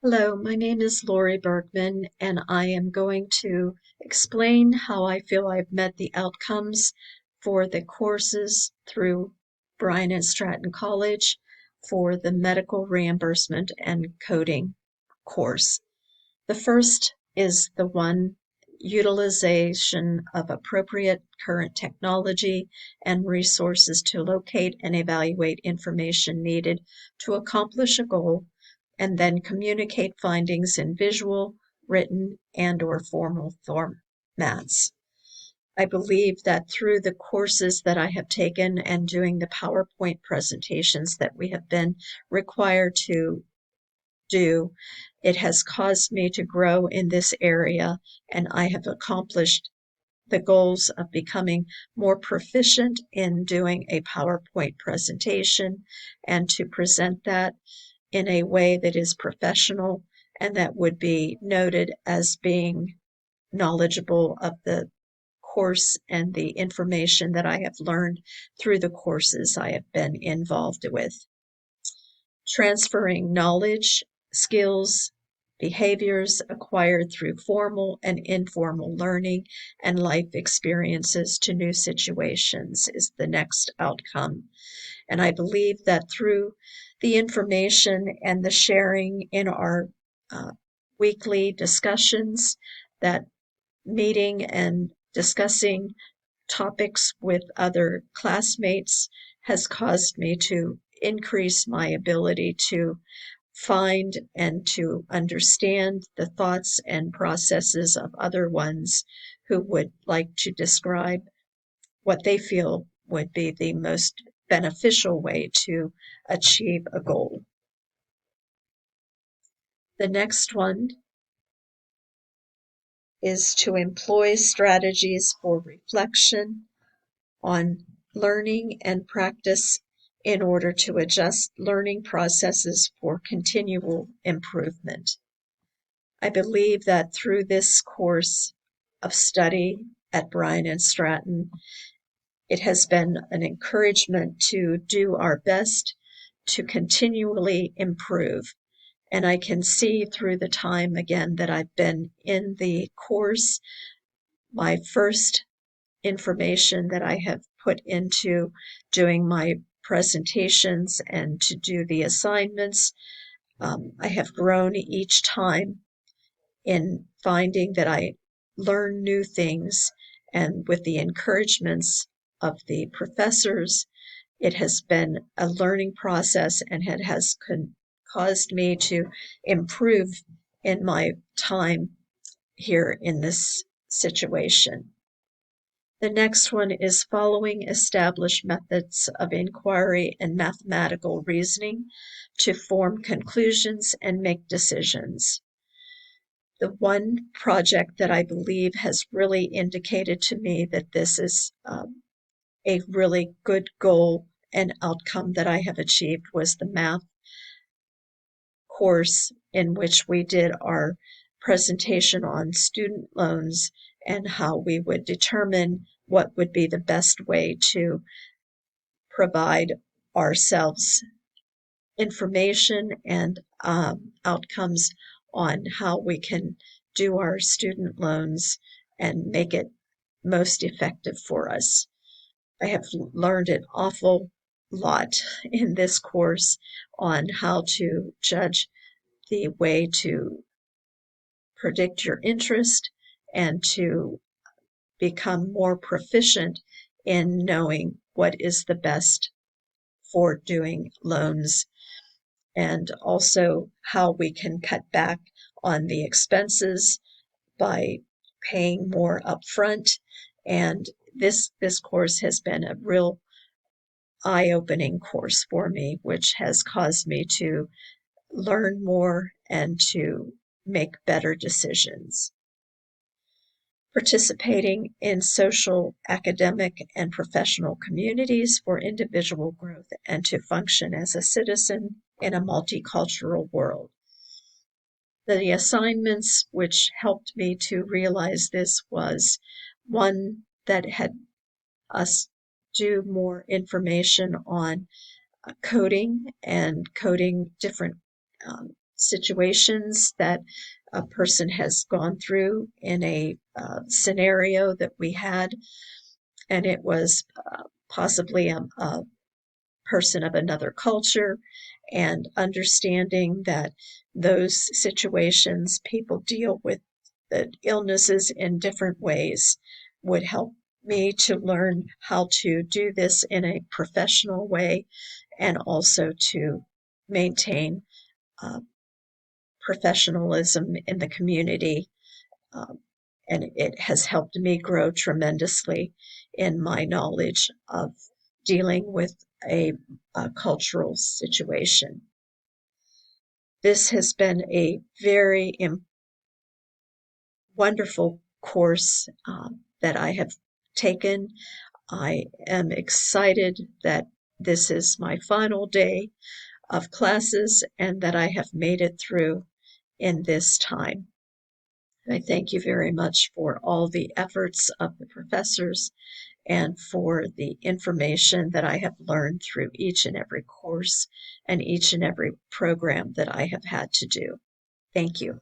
Hello, my name is Lori Bergman, and I am going to explain how I feel I've met the outcomes for the courses through Bryan and Stratton College for the medical reimbursement and coding course. The first is the one utilization of appropriate current technology and resources to locate and evaluate information needed to accomplish a goal, and then communicate findings in visual, written, and/or formal formats. I believe that through the courses that I have taken and doing the PowerPoint presentations that we have been required to do, it has caused me to grow in this area, and I have accomplished the goals of becoming more proficient in doing a PowerPoint presentation and to present that in a way that is professional and that would be noted as being knowledgeable of the course and the information that I have learned through the courses I have been involved with. Transferring knowledge, skills, behaviors acquired through formal and informal learning and life experiences to new situations is the next outcome. And I believe that through the information and the sharing in our uh, weekly discussions, that meeting and discussing topics with other classmates has caused me to increase my ability to find and to understand the thoughts and processes of other ones who would like to describe what they feel would be the most beneficial way to achieve a goal. The next one is to employ strategies for reflection on learning and practice in order to adjust learning processes for continual improvement. I believe that through this course of study at Bryan and Stratton, it has been an encouragement to do our best to continually improve. And I can see through the time again that I've been in the course, my first information that I have put into doing my presentations and to do the assignments. I have grown each time in finding that I learn new things, and with the encouragements of the professors, it has been a learning process and it has caused me to improve in my time here in this situation. The next one is following established methods of inquiry and mathematical reasoning to form conclusions and make decisions. The one project that I believe has really indicated to me that this is a really good goal and outcome that I have achieved was the math course in which we did our presentation on student loans and how we would determine what would be the best way to provide ourselves information and outcomes on how we can do our student loans and make it most effective for us. I have learned an awful lot in this course on how to judge the way to predict your interest and to become more proficient in knowing what is the best for doing loans, and also how we can cut back on the expenses by paying more upfront. And this course has been a real eye-opening course for me, which has caused me to learn more and to make better decisions. Participating in social, academic, and professional communities for individual growth and to function as a citizen in a multicultural world. The assignments which helped me to realize this was one that had us do more information on coding and coding different situations that a person has gone through in a scenario that we had, and it was possibly a person of another culture, and understanding that those situations, people deal with the illnesses in different ways, would help me to learn how to do this in a professional way, and also to maintain uh, professionalism in the community. Um, and it has helped me grow tremendously in my knowledge of dealing with a cultural situation. This has been a very wonderful course that I have taken. I am excited that this is my final day of classes and that I have made it through in this time. I thank you very much for all the efforts of the professors and for the information that I have learned through each and every course and each and every program that I have had to do. Thank you.